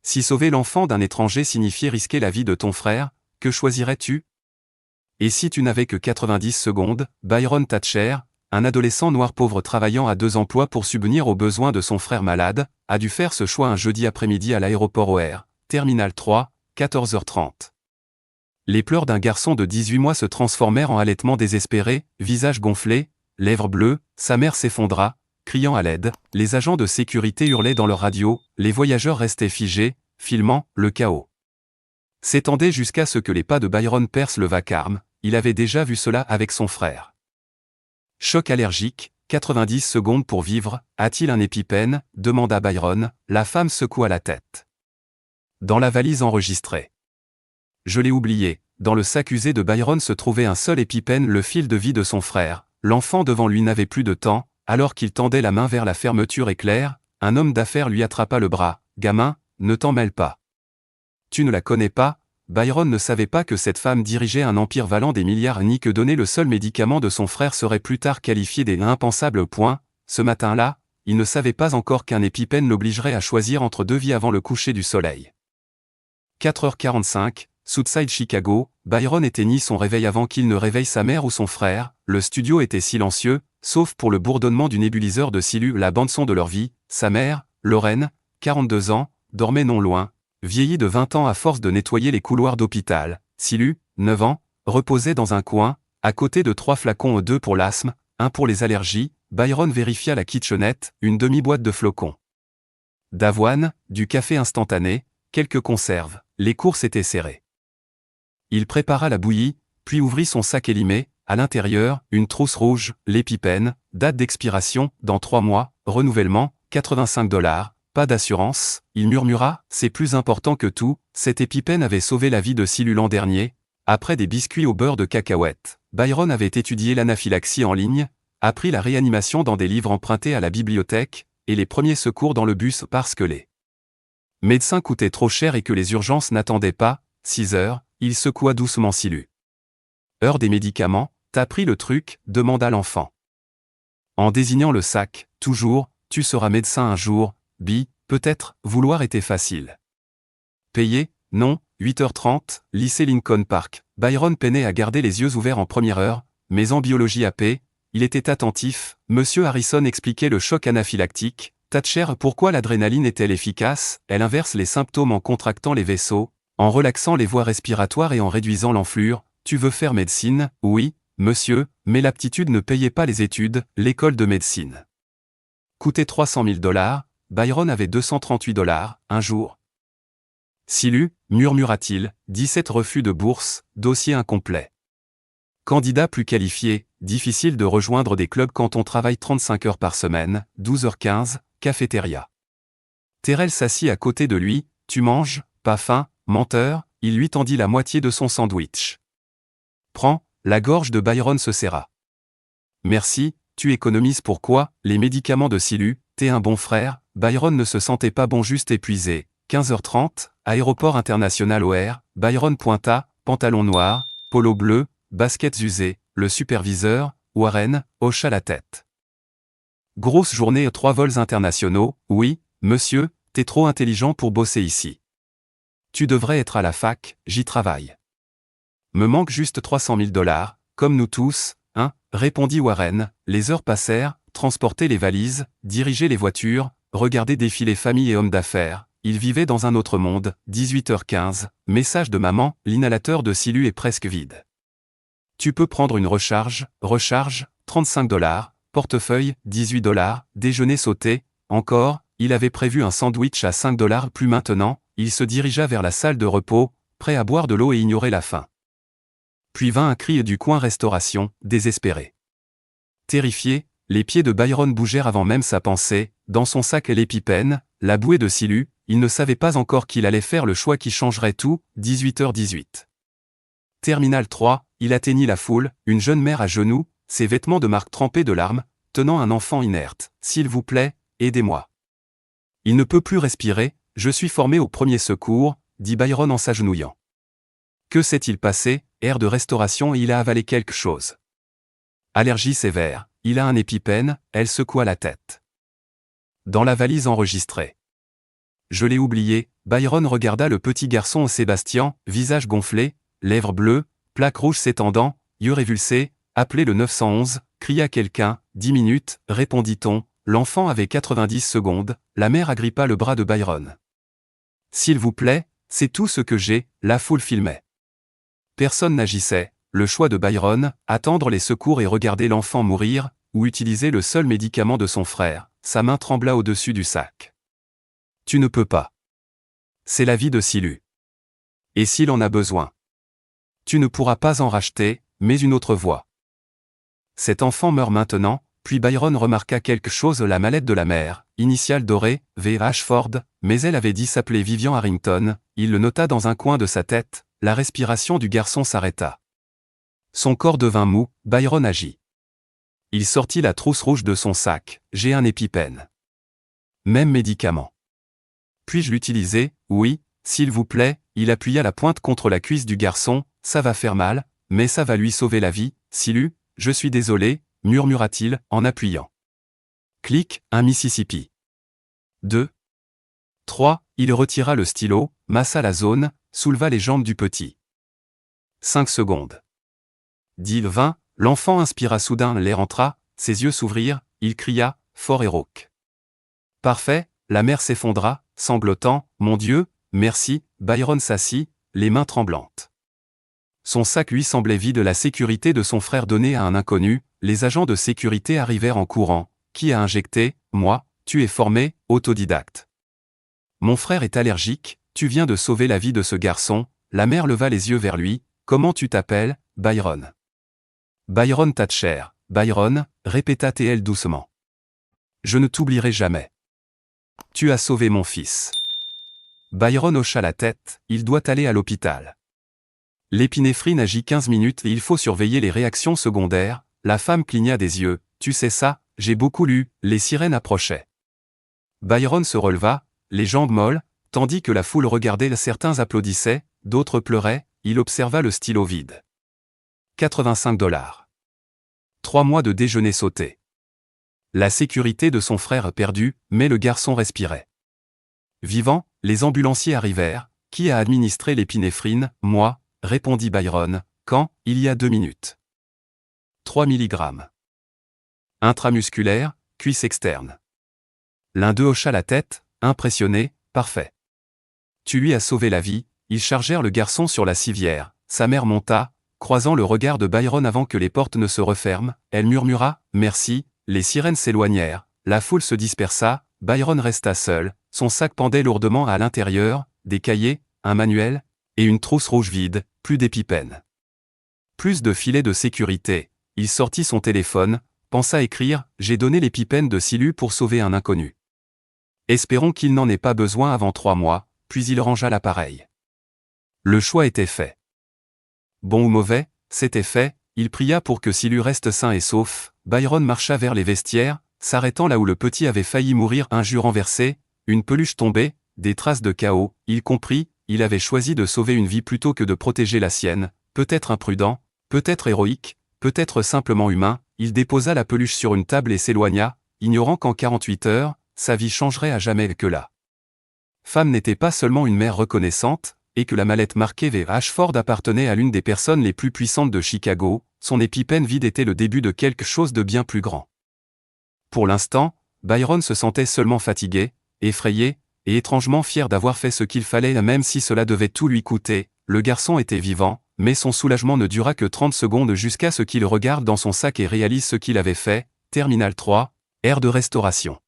Si sauver l'enfant d'un étranger signifiait risquer la vie de ton frère, que choisirais-tu? Et si tu n'avais que 90 secondes, Byron Thatcher, un adolescent noir pauvre travaillant à 2 emplois pour subvenir aux besoins de son frère malade, a dû faire ce choix un jeudi après-midi à l'aéroport OR, Terminal 3, 14h30. Les pleurs d'un garçon de 18 mois se transformèrent en halètements désespérés, visage gonflé, lèvres bleues, sa mère s'effondra, criant à l'aide, les agents de sécurité hurlaient dans leur radio, les voyageurs restaient figés, filmant le chaos. S'étendait jusqu'à ce que les pas de Byron percent le vacarme, il avait déjà vu cela avec son frère. Choc allergique, 90 secondes pour vivre, a-t-il un épipène, demanda Byron, la femme secoua la tête. Dans la valise enregistrée. Je l'ai oublié, dans le sac usé de Byron se trouvait un seul épipène, le fil de vie de son frère, l'enfant devant lui n'avait plus de temps, alors qu'il tendait la main vers la fermeture éclair, un homme d'affaires lui attrapa le bras, gamin, ne t'en mêle pas. Tu ne la connais pas? Byron ne savait pas que cette femme dirigeait un empire valant des milliards ni que donner le seul médicament de son frère serait plus tard qualifié des impensables points. Ce matin-là, il ne savait pas encore qu'un épipène l'obligerait à choisir entre 2 vies avant le coucher du soleil. 4h45, Southside Chicago, Byron éteignit son réveil avant qu'il ne réveille sa mère ou son frère, le studio était silencieux, sauf pour le bourdonnement du nébuliseur de Silu, la bande-son de leur vie. Sa mère, Lorraine, 42 ans, dormait non loin, vieillie de 20 ans à force de nettoyer les couloirs d'hôpital. Silu, 9 ans, reposait dans un coin, à côté de 3 flacons, 2 pour l'asthme, 1 pour les allergies. Byron vérifia la kitchenette, une demi-boîte de flocons d'avoine, du café instantané, quelques conserves, les courses étaient serrées. Il prépara la bouillie, puis ouvrit son sac élimé, à l'intérieur, une trousse rouge, l'épipène, date d'expiration, dans 3 mois, renouvellement, $85. Pas d'assurance, il murmura, c'est plus important que tout, cet épipène avait sauvé la vie de Silu l'an dernier. Après des biscuits au beurre de cacahuète, Byron avait étudié l'anaphylaxie en ligne, appris la réanimation dans des livres empruntés à la bibliothèque, et les premiers secours dans le bus parce que les médecins coûtaient trop cher et que les urgences n'attendaient pas. 6 heures, il secoua doucement Silu. Heure des médicaments, t'as pris le truc, demanda l'enfant. En désignant le sac, toujours, tu seras médecin un jour. Peut-être, vouloir était facile. Payer, non, 8h30, lycée Lincoln Park. Byron peinait à garder les yeux ouverts en première heure, mais en biologie AP, il était attentif. Monsieur Harrison expliquait le choc anaphylactique. Thatcher, pourquoi l'adrénaline est-elle efficace? Elle inverse les symptômes en contractant les vaisseaux, en relaxant les voies respiratoires et en réduisant l'enflure. Tu veux faire médecine? Oui, monsieur, mais l'aptitude ne payait pas les études, l'école de médecine coûtait $300 000. Byron avait $238, un jour. Silu, murmura-t-il, 17 refus de bourse, dossier incomplet. Candidat plus qualifié, difficile de rejoindre des clubs quand on travaille 35 heures par semaine, 12h15, cafétéria. Terrell s'assit à côté de lui, tu manges, pas faim, menteur, il lui tendit la moitié de son sandwich. Prends, la gorge de Byron se serra. Merci, tu économises pourquoi? Les médicaments de Silu, t'es un bon frère. Byron ne se sentait pas bon, juste épuisé. 15h30, aéroport international OR, Byron pointa, pantalon noir, polo bleu, baskets usées, le superviseur, Warren, hocha la tête. Grosse journée, 3 vols internationaux, oui, monsieur, t'es trop intelligent pour bosser ici. Tu devrais être à la fac, j'y travaille. Me manque juste $300 000, comme nous tous, hein, répondit Warren. Les heures passèrent, transporter les valises, diriger les voitures, regarder défiler famille et hommes d'affaires. Il vivait dans un autre monde. 18h15, message de maman, l'inhalateur de Silu est presque vide. Tu peux prendre une recharge, $35, portefeuille, $18, déjeuner sauté, encore, il avait prévu un sandwich à $5, plus maintenant, il se dirigea vers la salle de repos, prêt à boire de l'eau et ignorer la faim. Puis vint un cri du coin restauration, désespéré. Terrifié, les pieds de Byron bougèrent avant même sa pensée, dans son sac l'épipène, la bouée de Silu, il ne savait pas encore qu'il allait faire le choix qui changerait tout. 18h18. Terminal 3, il atteignit la foule, une jeune mère à genoux, ses vêtements de marque trempés de larmes, tenant un enfant inerte. S'il vous plaît, aidez-moi. Il ne peut plus respirer, je suis formé au premier secours, dit Byron en s'agenouillant. Que s'est-il passé? Air de restauration et il a avalé quelque chose. Allergie sévère, il a un épipène, elle secoua la tête. Dans la valise enregistrée. je l'ai oublié. Byron regarda le petit garçon Sébastien, visage gonflé, lèvres bleues, plaques rouges s'étendant, yeux révulsés. Appelez le 911, cria quelqu'un. 10 minutes, répondit-on. L'enfant avait 90 secondes. La mère agrippa le bras de Byron. S'il vous plaît, c'est tout ce que j'ai. La foule filmait. Personne n'agissait. Le choix de Byron, attendre les secours et regarder l'enfant mourir, ou utiliser le seul médicament de son frère. Sa main trembla au-dessus du sac. Tu ne peux pas. C'est la vie de Silu. Et s'il en a besoin? Tu ne pourras pas en racheter, mais une autre voie. Cet enfant meurt maintenant, puis Byron remarqua quelque chose, la mallette de la mère, initiale dorée, V. Ashford, mais elle avait dit s'appeler Vivian Harrington. Il le nota dans un coin de sa tête. La respiration du garçon s'arrêta. Son corps devint mou. Byron agit. Il sortit la trousse rouge de son sac. J'ai un épipène. Même médicament. Puis-je l'utiliser? Oui, s'il vous plaît. Il appuya la pointe contre la cuisse du garçon. Ça va faire mal, mais ça va lui sauver la vie. Silu, je suis désolé, murmura-t-il en appuyant. Clic, un Mississippi. 2. 3. Il retira le stylo, massa la zone, souleva les jambes du petit. 5 secondes. 10, 20, l'enfant inspira soudain, l'air entra, ses yeux s'ouvrirent, il cria, fort et rauque. Parfait, la mère s'effondra, sanglotant, mon Dieu, merci. Byron s'assit, les mains tremblantes. Son sac lui semblait vide, la sécurité de son frère donnée à un inconnu. Les agents de sécurité arrivèrent en courant. Qui a injecté? Moi. Tu es formé, autodidacte. Mon frère est allergique, tu viens de sauver la vie de ce garçon. La mère leva les yeux vers lui. Comment tu t'appelles? Byron. Byron Thatcher. Byron, répéta TL doucement. Je ne t'oublierai jamais. Tu as sauvé mon fils. Byron hocha la tête, il doit aller à l'hôpital. L'épinéphrine agit 15 minutes et il faut surveiller les réactions secondaires. La femme cligna des yeux. Tu sais ça, j'ai beaucoup lu. Les sirènes approchaient. Byron se releva, les jambes molles, tandis que la foule regardait. Certains applaudissaient, d'autres pleuraient. Il observa le stylo vide. 85 $. 3 mois de déjeuner sauté. La sécurité de son frère perdue, mais le garçon respirait. Vivant, les ambulanciers arrivèrent. Qui a administré l'épinéphrine? Moi, répondit Byron. Quand? Il y a 2 minutes. 3 mg. Intramusculaire, cuisse externe. L'un d'eux hocha la tête, impressionné. Parfait. Tu lui as sauvé la vie. Ils chargèrent le garçon sur la civière. Sa mère monta, croisant le regard de Byron avant que les portes ne se referment. Elle murmura, merci. Les sirènes s'éloignèrent. La foule se dispersa. Byron resta seul. Son sac pendait lourdement à l'intérieur, des cahiers, un manuel, et une trousse rouge vide, plus d'épipènes. Plus de filets de sécurité. Il sortit son téléphone, pensa écrire « J'ai donné l'épipène de Silu pour sauver un inconnu. Espérons qu'il n'en ait pas besoin avant 3 mois, puis il rangea l'appareil. Le choix était fait. Bon ou mauvais, c'était fait, il pria pour que Silu reste sain et sauf. Byron marcha vers les vestiaires, s'arrêtant là où le petit avait failli mourir. Un jus renversé, une peluche tombée, des traces de chaos. Il comprit, il avait choisi de sauver une vie plutôt que de protéger la sienne, peut-être imprudent, peut-être héroïque, peut-être simplement humain. Il déposa la peluche sur une table et s'éloigna, ignorant qu'en 48 heures, sa vie changerait à jamais. Que la femme n'était pas seulement une mère reconnaissante, et que la mallette marquée V. Ashford appartenait à l'une des personnes les plus puissantes de Chicago. Son épipène vide était le début de quelque chose de bien plus grand. Pour l'instant, Byron se sentait seulement fatigué, effrayé, et étrangement fier d'avoir fait ce qu'il fallait, même si cela devait tout lui coûter. Le garçon était vivant, mais son soulagement ne dura que 30 secondes jusqu'à ce qu'il regarde dans son sac et réalise ce qu'il avait fait. Terminal 3, aire de restauration.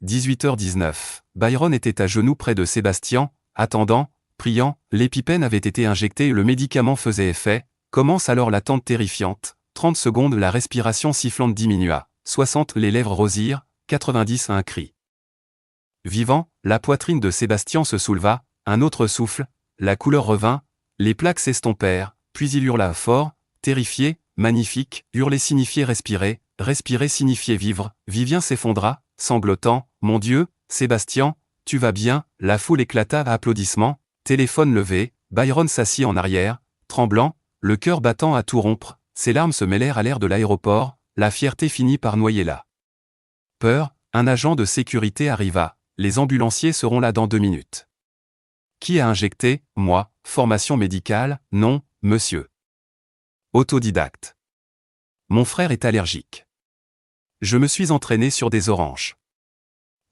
18h19. Byron était à genoux près de Sébastien, attendant, priant. L'épipène avait été injecté et le médicament faisait effet. Commence alors l'attente terrifiante. 30 secondes, la respiration sifflante diminua. 60, les lèvres rosirent. 90, un cri. Vivant, la poitrine de Sébastien se souleva. Un autre souffle. La couleur revint. Les plaques s'estompèrent. Puis il hurla fort, terrifié. Magnifique. Hurler signifiait respirer. Respirer signifiait vivre. Vivien s'effondra, sanglotant. Mon Dieu, Sébastien, tu vas bien? La foule éclata à applaudissements. Téléphone levé. Byron s'assit en arrière, tremblant, le cœur battant à tout rompre. Ses larmes se mêlèrent à l'air de l'aéroport. La fierté finit par noyer la peur. Un agent de sécurité arriva. les ambulanciers seront là dans 2 minutes. Qui a injecté? Moi. Formation médicale? Non, monsieur. Autodidacte. Mon frère est allergique. Je me suis entraîné sur des oranges.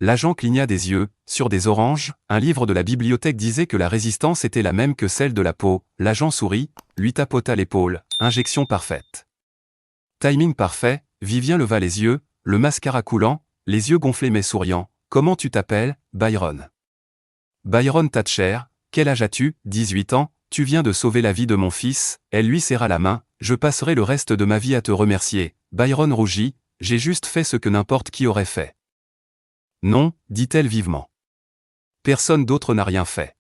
L'agent cligna des yeux. Sur des oranges, un livre de la bibliothèque disait que la résistance était la même que celle de la peau. L'agent sourit, lui tapota l'épaule. Injection parfaite. Timing parfait. Vivien leva les yeux, le mascara coulant, les yeux gonflés mais souriants. Comment tu t'appelles? Byron. Byron Thatcher. Quel âge as-tu? 18 ans. Tu viens de sauver la vie de mon fils. Elle lui serra la main. Je passerai le reste de ma vie à te remercier. Byron rougit. J'ai juste fait ce que n'importe qui aurait fait. Non, dit-elle vivement. Personne d'autre n'a rien fait.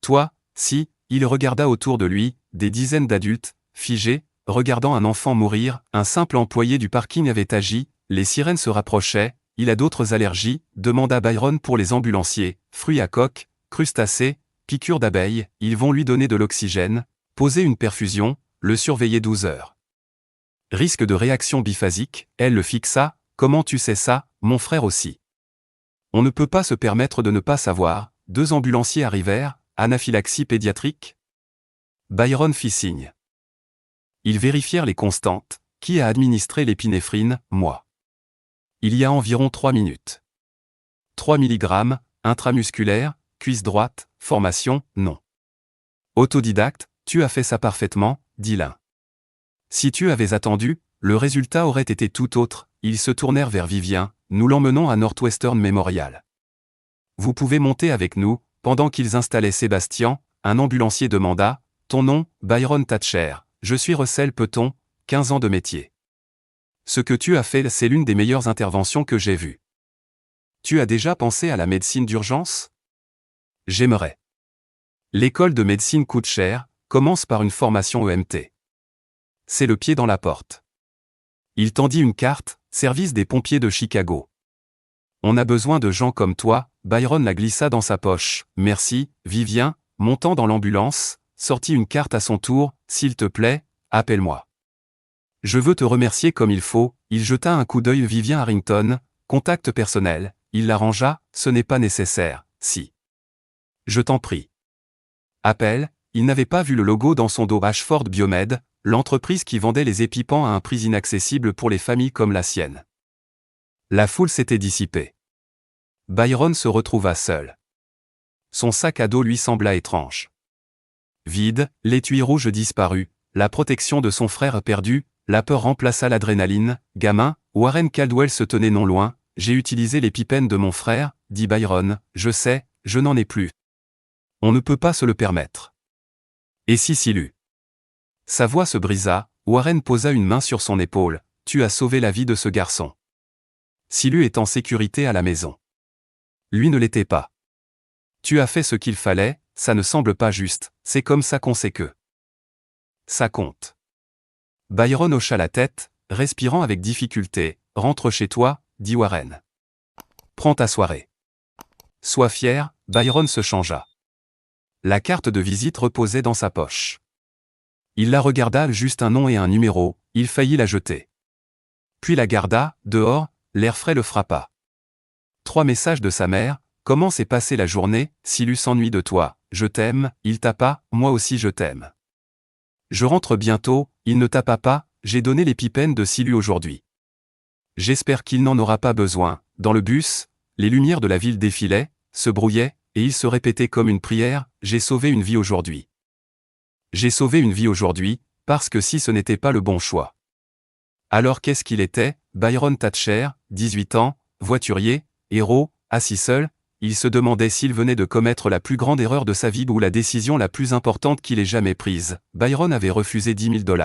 Toi, si. Il regarda autour de lui, des dizaines d'adultes, figés, regardant un enfant mourir. Un simple employé du parking avait agi. Les sirènes se rapprochaient. Il a d'autres allergies? Demanda Byron pour les ambulanciers. Fruits à coque, crustacés, piqûres d'abeilles. Ils vont lui donner de l'oxygène, poser une perfusion, le surveiller 12 heures. Risque de réaction biphasique? Elle le fixa. Comment tu sais ça? Mon frère aussi. On ne peut pas se permettre de ne pas savoir. 2 ambulanciers arrivèrent. Anaphylaxie pédiatrique? Byron fit signe. Ils vérifièrent les constantes. Qui a administré l'épinéphrine? Moi. Il y a environ 3 minutes. 3 mg, intramusculaire, cuisse droite, formation, non. Autodidacte, tu as fait ça parfaitement, dit l'un. Si tu avais attendu, le résultat aurait été tout autre. Ils se tournèrent vers Vivien. Nous l'emmenons à Northwestern Memorial. Vous pouvez monter avec nous. Pendant qu'ils installaient Sébastien, un ambulancier demanda. Ton nom? Byron Thatcher. Je suis Russell Peton, 15 ans de métier. Ce que tu as fait, c'est l'une des meilleures interventions que j'ai vues. Tu as déjà pensé à la médecine d'urgence? J'aimerais. L'école de médecine coûte cher, commence par une formation EMT. C'est le pied dans la porte. Il tendit une carte, service des pompiers de Chicago. On a besoin de gens comme toi. Byron la glissa dans sa poche. Merci, Vivien, montant dans l'ambulance, sortit une carte à son tour. S'il te plaît, appelle-moi. Je veux te remercier comme il faut. Il jeta un coup d'œil Vivien Harrington, contact personnel. Il l'arrangea. Ce n'est pas nécessaire, si. Je t'en prie. Appel. Il n'avait pas vu le logo dans son dos. Ashford Biomed, l'entreprise qui vendait les épipens à un prix inaccessible pour les familles comme la sienne. La foule s'était dissipée. Byron se retrouva seul. Son sac à dos lui sembla étrange. Vide, l'étui rouge disparut, la protection de son frère perdu, la peur remplaça l'adrénaline. Gamin, Warren Caldwell se tenait non loin. J'ai utilisé l'épipène de mon frère, dit Byron. Je sais, je n'en ai plus. On ne peut pas se le permettre. Et si Silu? Sa voix se brisa. Warren posa une main sur son épaule. Tu as sauvé la vie de ce garçon. Silu est en sécurité à la maison. Lui ne l'était pas. Tu as fait ce qu'il fallait, ça ne semble pas juste, c'est comme ça qu'on sait que. Ça compte. Byron hocha la tête, respirant avec difficulté. Rentre chez toi, dit Warren. Prends ta soirée. Sois fier, Byron se changea. La carte de visite reposait dans sa poche. Il la regarda, juste un nom et un numéro, il faillit la jeter. Puis la garda, dehors, l'air frais le frappa. 3 messages de sa mère. Comment s'est passée la journée? Silu s'ennuie de toi. Je t'aime. Il tapa. Moi aussi je t'aime. Je rentre bientôt. Il ne tapa pas. J'ai donné l'épipène de Silu aujourd'hui. J'espère qu'il n'en aura pas besoin. Dans le bus, les lumières de la ville défilaient, se brouillaient, et il se répétait comme une prière. J'ai sauvé une vie aujourd'hui. J'ai sauvé une vie aujourd'hui, parce que si ce n'était pas le bon choix. Alors qu'est-ce qu'il était? Byron Thatcher, 18 ans, voiturier, héros, assis seul, il se demandait s'il venait de commettre la plus grande erreur de sa vie ou la décision la plus importante qu'il ait jamais prise. Byron avait refusé $10 000.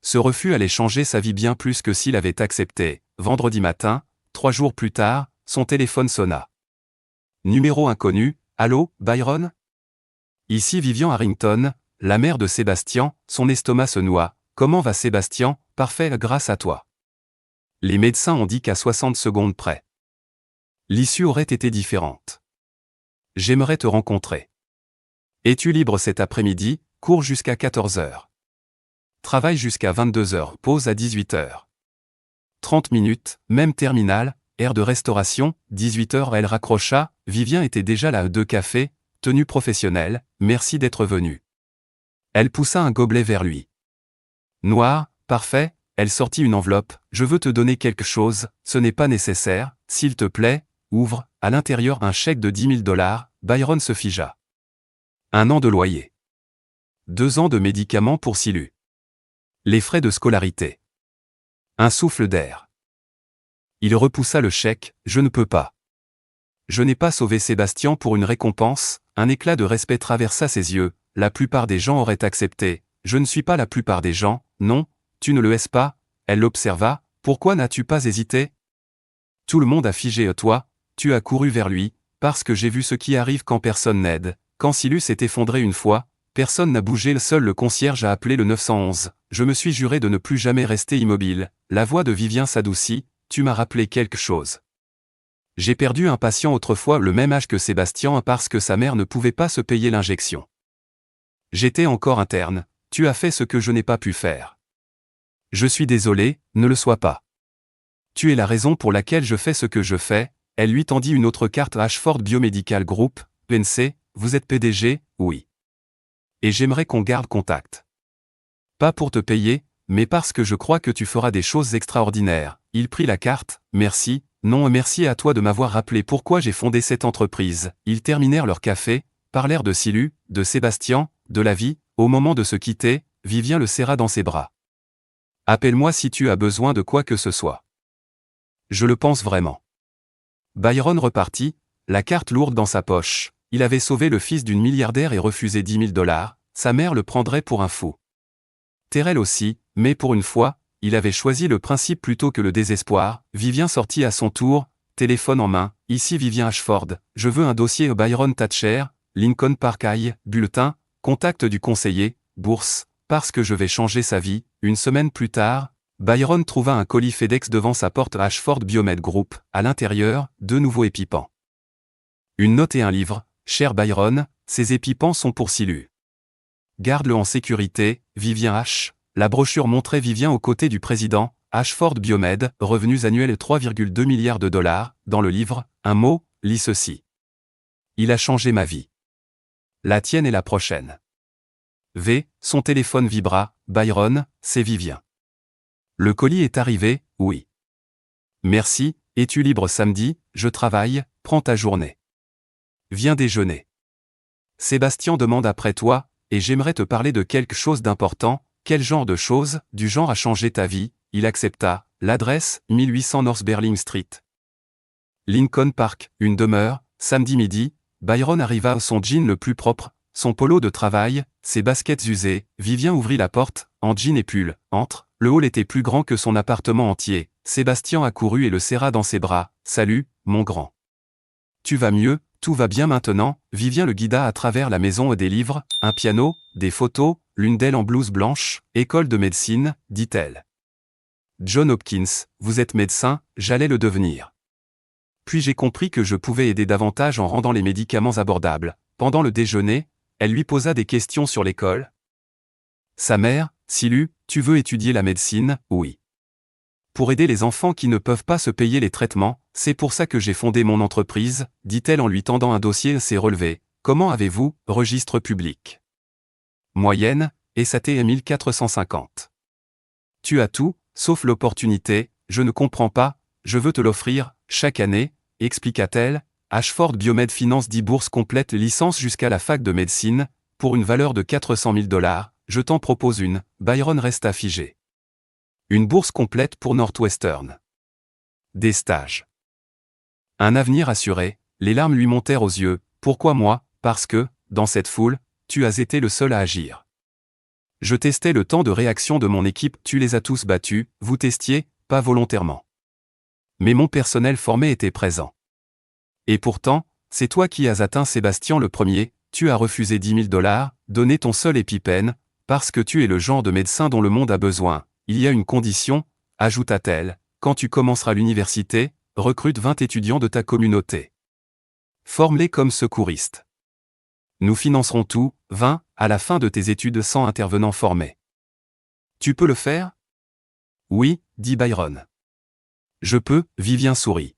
Ce refus allait changer sa vie bien plus que s'il avait accepté. Vendredi matin, 3 jours plus tard, son téléphone sonna. Numéro inconnu. Allô, Byron? Ici Vivien Harrington, la mère de Sébastien. Son estomac se noie. Comment va Sébastien? Parfait grâce à toi. Les médecins ont dit qu'à 60 secondes près. L'issue aurait été différente. J'aimerais te rencontrer. Es-tu libre cet après-midi? Cours jusqu'à 14 heures. Travaille jusqu'à 22 heures. Pause à 18 heures. 30 minutes, même terminal, air de restauration, 18h elle raccrocha, Vivien était déjà là, 2 cafés, tenue professionnelle, merci d'être venu. Elle poussa un gobelet vers lui. Noir, parfait, elle sortit une enveloppe, je veux te donner quelque chose, ce n'est pas nécessaire, s'il te plaît, ouvre, à l'intérieur un chèque de $10 000, Byron se figea. 1 an de loyer. 2 ans de médicaments pour Silu. Les frais de scolarité. Un souffle d'air. Il repoussa le chèque, je ne peux pas. Je n'ai pas sauvé Sébastien pour une récompense, un éclat de respect traversa ses yeux, la plupart des gens auraient accepté, je ne suis pas la plupart des gens, non, tu ne le es pas, elle l'observa, pourquoi n'as-tu pas hésité? Tout le monde a figé, toi, tu as couru vers lui, parce que j'ai vu ce qui arrive quand personne n'aide, quand Silu s'est effondré une fois, personne n'a bougé, seul le concierge a appelé le 911, je me suis juré de ne plus jamais rester immobile, la voix de Vivien s'adoucit, tu m'as rappelé quelque chose. J'ai perdu un patient autrefois le même âge que Sébastien parce que sa mère ne pouvait pas se payer l'injection. J'étais encore interne, tu as fait ce que je n'ai pas pu faire. Je suis désolé, ne le sois pas. Tu es la raison pour laquelle je fais ce que je fais, elle lui tendit une autre carte Ashford Biomedical Group, PNC, vous êtes PDG, oui. Et j'aimerais qu'on garde contact. Pas pour te payer, mais parce que je crois que tu feras des choses extraordinaires. Il prit la carte, merci. Non, merci à toi de m'avoir rappelé pourquoi j'ai fondé cette entreprise. Ils terminèrent leur café, parlèrent de Silu, de Sébastien, de la vie. Au moment de se quitter, Vivien le serra dans ses bras. Appelle-moi si tu as besoin de quoi que ce soit. Je le pense vraiment. Byron repartit, la carte lourde dans sa poche. Il avait sauvé le fils d'une milliardaire et refusé $10 000, sa mère le prendrait pour un fou. Terrell aussi, mais pour une fois, il avait choisi le principe plutôt que le désespoir. Vivien sortit à son tour, téléphone en main, ici Vivien Ashford, je veux un dossier Byron Thatcher, Lincoln Park High, bulletin, contact du conseiller, bourse, parce que je vais changer sa vie. Une semaine plus tard, Byron trouva un colis FedEx devant sa porte Ashford Biomed Group, à l'intérieur, 2 nouveaux épipens. Une note et un livre, cher Byron, ces épipens sont pour Silu. Garde-le en sécurité, Vivien H. La brochure montrait Vivien aux côtés du président, Ashford Biomed, revenus annuels 3,2 milliards de dollars, dans le livre, un mot, lis ceci. Il a changé ma vie. La tienne et la prochaine. V. Son téléphone vibra, Byron, c'est Vivien. Le colis est arrivé, oui. Merci, es-tu libre samedi, je travaille, prends ta journée. Viens déjeuner. Sébastien demande après toi, et j'aimerais te parler de quelque chose d'important. Quel genre de chose, du genre à changer ta vie? Il accepta, l'adresse, 1800 North Berling Street. Lincoln Park, une demeure, samedi midi, Byron arriva à son jean le plus propre, son polo de travail, ses baskets usées, Vivien ouvrit la porte, en jean et pull, entre, le hall était plus grand que son appartement entier, Sébastien accourut et le serra dans ses bras, salut, mon grand. Tu vas mieux? Tout va bien maintenant, Vivien le guida à travers la maison et des livres, un piano, des photos, l'une d'elles en blouse blanche, école de médecine, dit-elle. John Hopkins, vous êtes médecin, j'allais le devenir. Puis j'ai compris que je pouvais aider davantage en rendant les médicaments abordables. Pendant le déjeuner, elle lui posa des questions sur l'école. Sa mère, Silu, tu veux étudier la médecine? Oui. Pour aider les enfants qui ne peuvent pas se payer les traitements, c'est pour ça que j'ai fondé mon entreprise, dit-elle en lui tendant un dossier assez relevé. Comment avez-vous, registre public? Moyenne, SAT 1450. Tu as tout, sauf l'opportunité, je ne comprends pas, je veux te l'offrir, chaque année, expliqua-t-elle, Ashford Biomed finance 10 bourses complètes licence jusqu'à la fac de médecine, pour une valeur de $400 000, je t'en propose une. Byron resta figé. Une bourse complète pour Northwestern. Des stages. Un avenir assuré, les larmes lui montèrent aux yeux. Pourquoi moi? Parce que, dans cette foule, tu as été le seul à agir. Je testais le temps de réaction de mon équipe, tu les as tous battus, vous testiez, pas volontairement. Mais mon personnel formé était présent. Et pourtant, c'est toi qui as atteint Sébastien le premier, tu as refusé $10 000, donné ton seul épipène, parce que tu es le genre de médecin dont le monde a besoin. Il y a une condition, ajouta-t-elle, quand tu commenceras l'université, recrute 20 étudiants de ta communauté. Forme-les comme secouristes. Nous financerons tout, 20, à la fin de tes études sans intervenants formés. Tu peux le faire? Oui, dit Byron. Je peux, Vivien sourit.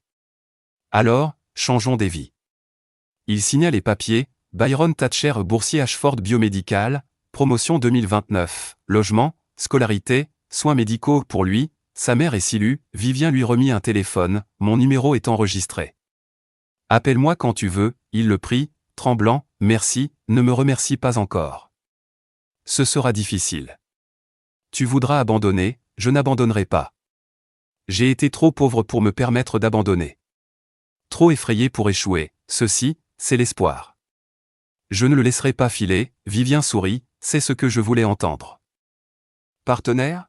Alors, changeons des vies. Il signa les papiers, Byron Thatcher boursier Ashford Biomédical, promotion 2029, logement, scolarité, soins médicaux pour lui, sa mère et Silu, Vivien lui remit un téléphone, mon numéro est enregistré. Appelle-moi quand tu veux, il le prie, tremblant, merci, ne me remercie pas encore. Ce sera difficile. Tu voudras abandonner, je n'abandonnerai pas. J'ai été trop pauvre pour me permettre d'abandonner. Trop effrayé pour échouer, ceci, c'est l'espoir. Je ne le laisserai pas filer, Vivien sourit, c'est ce que je voulais entendre. Partenaire ?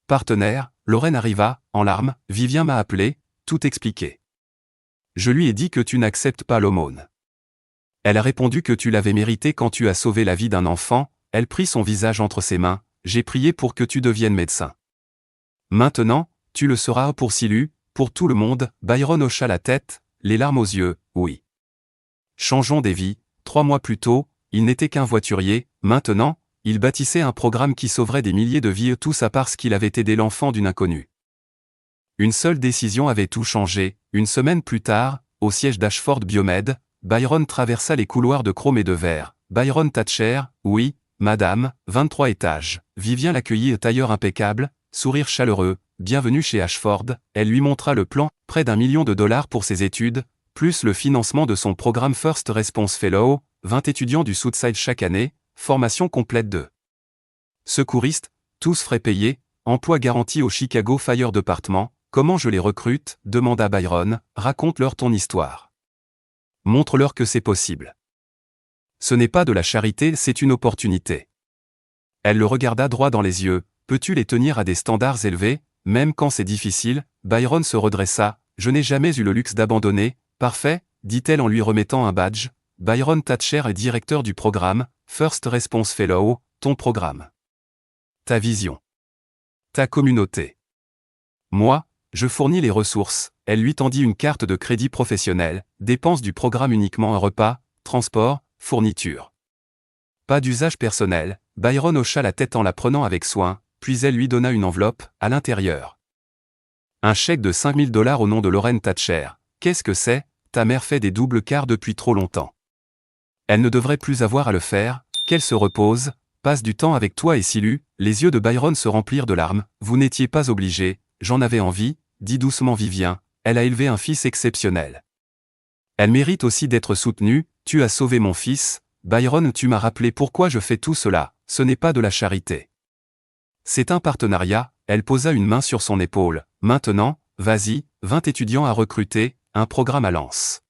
Partenaire, Lorraine arriva, en larmes, Vivien m'a appelé, tout expliqué. Je lui ai dit que tu n'acceptes pas l'aumône. Elle a répondu que tu l'avais mérité quand tu as sauvé la vie d'un enfant, elle prit son visage entre ses mains, j'ai prié pour que tu deviennes médecin. Maintenant, tu le seras pour Silu, pour tout le monde, Byron hocha la tête, les larmes aux yeux, oui. Changeons des vies, 3 mois plus tôt, il n'était qu'un voiturier, maintenant, il bâtissait un programme qui sauverait des milliers de vies tout ça parce qu'il avait aidé l'enfant d'une inconnue. Une seule décision avait tout changé, une semaine plus tard, au siège d'Ashford Biomed, Byron traversa les couloirs de chrome et de verre. Byron Thatcher, oui, madame, 23 étages. Vivien l'accueillit tailleur impeccable, sourire chaleureux, bienvenue chez Ashford, elle lui montra le plan, près $1 million pour ses études, plus le financement de son programme First Response Fellow, 20 étudiants du Southside chaque année, formation complète de secouristes, tous frais payés, emploi garanti au Chicago Fire Department. Comment je les recrute, demanda Byron, raconte-leur ton histoire. Montre-leur que c'est possible. Ce n'est pas de la charité, c'est une opportunité. Elle le regarda droit dans les yeux, peux-tu les tenir à des standards élevés, même quand c'est difficile? Byron se redressa, je n'ai jamais eu le luxe d'abandonner, parfait, dit-elle en lui remettant un badge. Byron Thatcher est directeur du programme, First Response Fellow, ton programme. Ta vision. Ta communauté. Moi, je fournis les ressources, elle lui tendit une carte de crédit professionnel, dépenses du programme uniquement un repas, transport, fourniture. Pas d'usage personnel, Byron hocha la tête en la prenant avec soin, puis elle lui donna une enveloppe, à l'intérieur. Un chèque de $5 000 au nom de Lorraine Thatcher. Qu'est-ce que c'est? Ta mère fait des doubles quarts depuis trop longtemps. Elle ne devrait plus avoir à le faire, qu'elle se repose, passe du temps avec toi et Silu. Les yeux de Byron se remplirent de larmes, vous n'étiez pas obligé, j'en avais envie, dit doucement Vivien, elle a élevé un fils exceptionnel. Elle mérite aussi d'être soutenue, tu as sauvé mon fils, Byron, tu m'as rappelé pourquoi je fais tout cela, ce n'est pas de la charité. C'est un partenariat, elle posa une main sur son épaule, maintenant, vas-y, 20 étudiants à recruter, un programme à Lens.